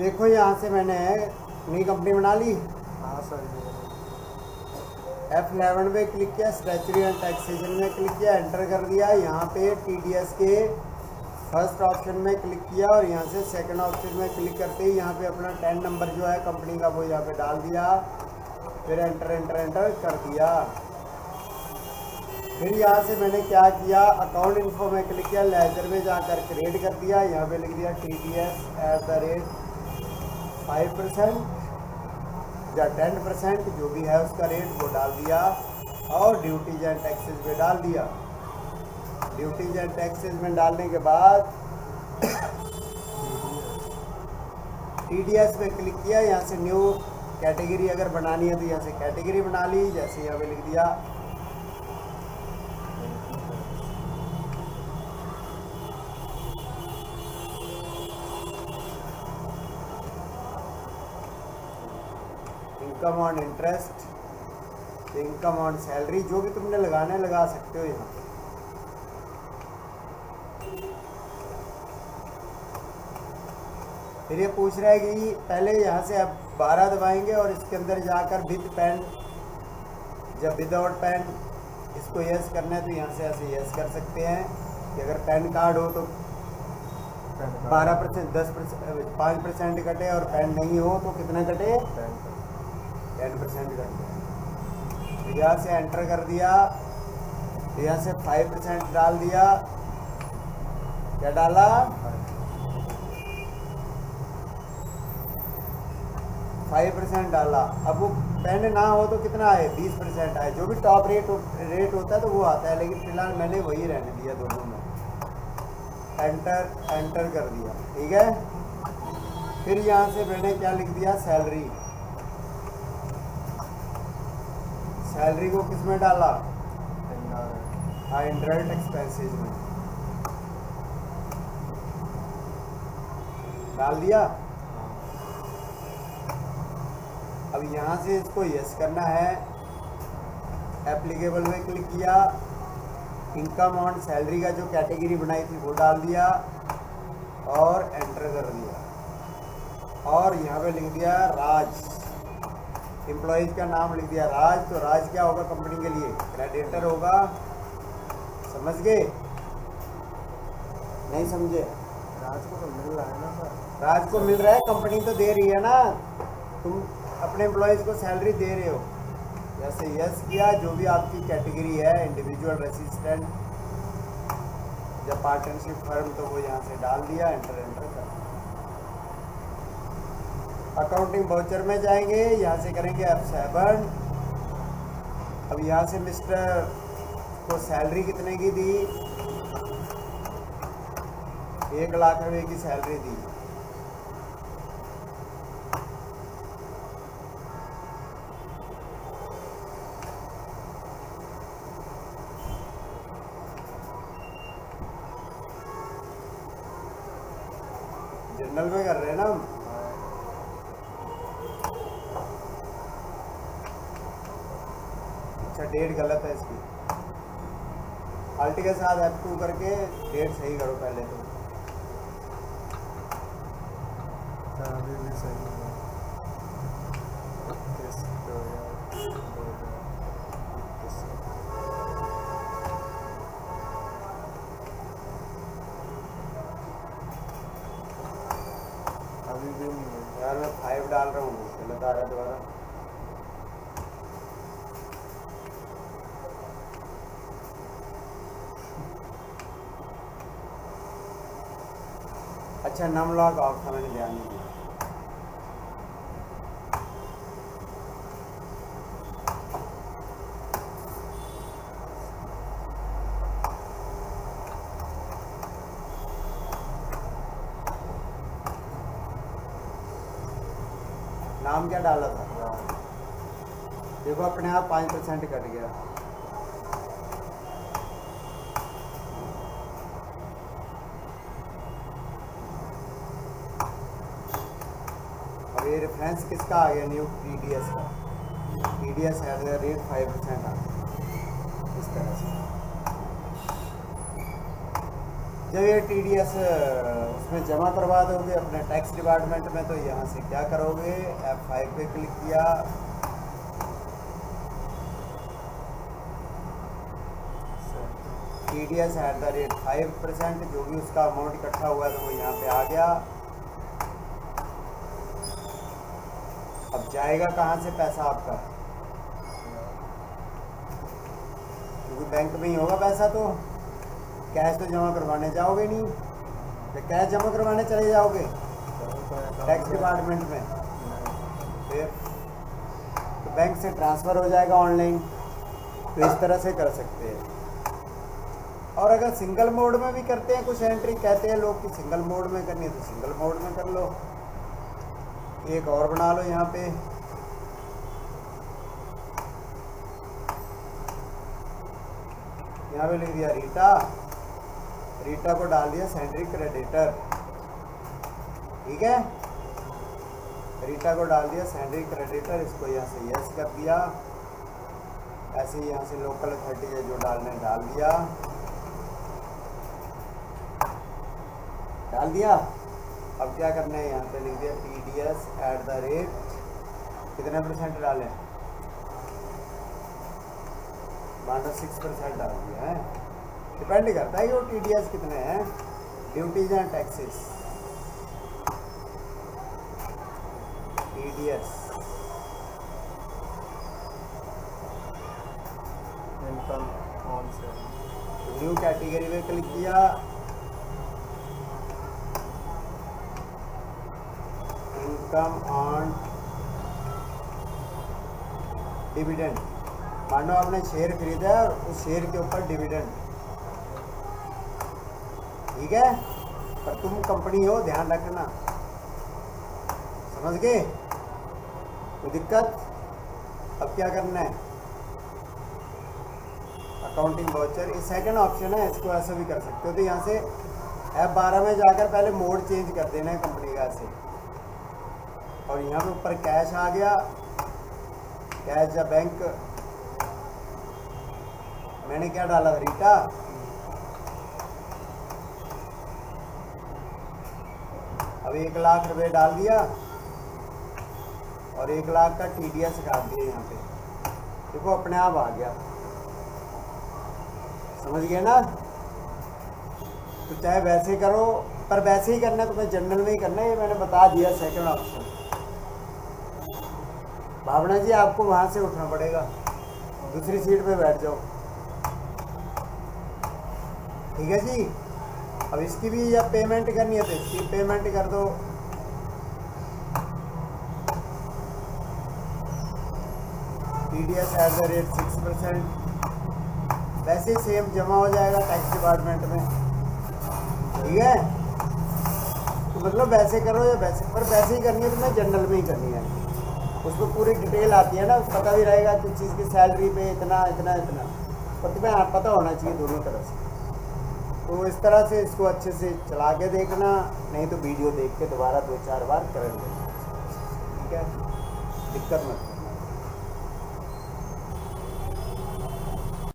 देखो यहाँ से मैंने नई कंपनी बना ली। हाँ सर ये F11 में क्लिक किया, स्टैच्यूटरी एंड टैक्सेशन में क्लिक किया, एंटर कर दिया। यहाँ पे TDS के फर्स्ट ऑप्शन में क्लिक किया और यहाँ से सेकंड ऑप्शन में क्लिक करते ही यहाँ पे अपना 10 नंबर जो है कंपनी का वो यहाँ पे डाल दिया, फिर एंटर एंटर एंटर कर दिया। फिर यहाँ से मैंने क्या किया, अकाउंट इन्फो में क्लिक किया, लेजर में जाकर क्रिएट कर दिया। यहाँ पे लिख दिया TDS@5% या 10% जो भी है उसका रेट वो डाल दिया और ड्यूटीज एंड टैक्सेस में डाल दिया। ड्यूटीज एंड टैक्सेस में डालने के बाद TDS में क्लिक किया। यहाँ से न्यू कैटेगरी अगर बनानी है तो यहाँ से कैटेगरी बना ली। जैसे यहाँ पे लिख दिया income on interest, income on salary, जो भी तुमने लगाना है लगा सकते हो यहाँ पे। फिर ये पूछ रहा है कि पहले यहाँ से अब 12 दबाएंगे और इसके अंदर जाकर विद पेन, जब विदाउट पेन इसको यस करना है तो यहाँ से ऐसे यस कर सकते हैं कि अगर पैन कार्ड हो तो 12%, 10%, 5% कटे और पेन नहीं हो तो कितना कटे, 10% कट गया। तो यहाँ से एंटर कर दिया, यहाँ से 5% डाल दिया। क्या डाला, 5% डाला। अब वो पेन ना हो तो कितना आए, 20% आए। जो भी टॉप रेट होता है तो वो आता है, लेकिन फिलहाल मैंने वही रहने दिया दोनों में। एंटर कर दिया, ठीक है। फिर यहाँ से मैंने क्या लिख दिया, सैलरी। सैलरी को किस में डाला, हाँ इंडायरेक्ट एक्सपेंसेस में डाल दिया। अब यहाँ से इसको यस करना है, एप्लीकेबल में क्लिक किया, इनकम ऑन सैलरी का जो कैटेगरी बनाई थी वो डाल दिया और एंटर कर दिया। और यहाँ पे लिख दिया राज, एम्प्लॉयज़ का नाम लिख दिया राज। तो राज क्या होगा कंपनी के लिए, क्रेडिटर होगा। समझ गए, नहीं समझे? राज को तो मिल रहा है ना सर, राज को मिल रहा है, कंपनी तो दे रही है ना, तुम अपने एम्प्लॉयज़ को सैलरी दे रहे हो। जैसे यस किया, जो भी आपकी कैटेगरी है, इंडिविजुअल, असिस्टेंट या पार्टनरशिप फर्म, तो वो यहाँ से डाल दिया, एंटर कर। अकाउंटिंग वाउचर में जाएंगे, यहाँ से करेंगे F7। अब यहाँ से मिस्टर को सैलरी कितने की दी, 1 लाख रुपए की सैलरी दी। जनरल में कर रहे हैं ना हम। अच्छा, डेट गलत है इसकी, अल्ट के साथ F2 करके डेट सही करो पहले तो। सर अभी भी सही है। अभी भी नहीं है यार मैं 5 डाल रहा हूँ, गलत आ रहा है दोबारा। अच्छा, नम लॉग ऑफ था, मैंने ध्यान नहीं दिया। नाम क्या डाला था, देखो अपने आप 5% कट गया। अब ये रेफरेंस किसका आ गया, न्यू TDS का। TDS है रेट 5% आ गया इस तरह से। जब ये TDS उसमें जमा करवा दोगे अपने टैक्स डिपार्टमेंट में, तो यहाँ से क्या करोगे, F5 पे क्लिक किया, TDS @ 5%, जो भी उसका अमाउंट इकट्ठा हुआ तो वो यहाँ पे आ गया। अब जाएगा कहाँ से पैसा आपका, क्योंकि बैंक में ही होगा पैसा, तो कैश तो जमा करवाने जाओगे नहीं, तो कैश जमा करवाने चले जाओगे टैक्स डिपार्टमेंट में, फिर तो बैंक से ट्रांसफ़र हो जाएगा ऑनलाइन। तो इस तरह से कर सकते हैं। और अगर सिंगल मोड में भी करते हैं, कुछ एंट्री कहते हैं लोग कि सिंगल मोड में करनी है तो सिंगल मोड में कर लो। एक और बना लो यहाँ पे, यहाँ पे लिख दिया रीटा को डाल दिया सैलरी क्रेडिटर, ठीक है, रीटा को डाल दिया सैलरी क्रेडिटर, इसको यहाँ से यस कर दिया। ऐसे ही यहाँ से लोकल अथॉरिटी है जो डालने डाल दिया। अब क्या करना है, यहाँ पे लिख दिया TDS @ कितने % डालें, 6% डाल दिया है। डिपेंड करता है कि वो TDS कितने हैं, duties and taxes. TDS income on salary, new category में क्लिक किया, इनकम ऑन डिविडेंड। मानो आपने शेयर खरीदा है और उस शेयर के ऊपर डिविडेंड, ठीक है, पर तुम कंपनी हो, ध्यान रखना, समझ गए, कोई दिक्कत। अब क्या करना है, अकाउंटिंग वाउचर, ये सेकंड ऑप्शन है, इसको ऐसे भी कर सकते हो। तो यहाँ से F12 में जाकर पहले मोड चेंज कर देना है कंपनी का ऐसे, और यहाँ पे ऊपर कैश आ गया, कैश या बैंक, मैंने क्या डाला, रीटा, अब 1 लाख रुपए डाल दिया और 1 लाख का TDS काट दिया यहाँ पे, देखो अपने आप आ गया, समझ गए ना। तो चाहे वैसे करो, पर वैसे ही करना है तो मैं जनरल में ही करना है, ये मैंने बता दिया सेकंड ऑप्शन। भावना जी आपको वहाँ से उठना पड़ेगा, दूसरी सीट पे बैठ जाओ, ठीक है जी। अब इसकी भी जब पेमेंट करनी है तो इसकी पेमेंट कर दो, TDS @ 6%, वैसे ही सेम जमा हो जाएगा टैक्स डिपार्टमेंट में, ठीक है। तो मतलब वैसे करो या वैसे, पर वैसे ही करनी है तो मैं जनरल में ही करनी है, उसमें पूरी डिटेल आती है ना, पता भी रहेगा किस चीज़ की सैलरी पे इतना इतना इतना, पर तुम्हें पता होना चाहिए दोनों तरह से। तो इस तरह से इसको अच्छे से चला के देखना, नहीं तो वीडियो देख के दोबारा 2-4 बार कर लेना, ठीक है, दिक्कत मत।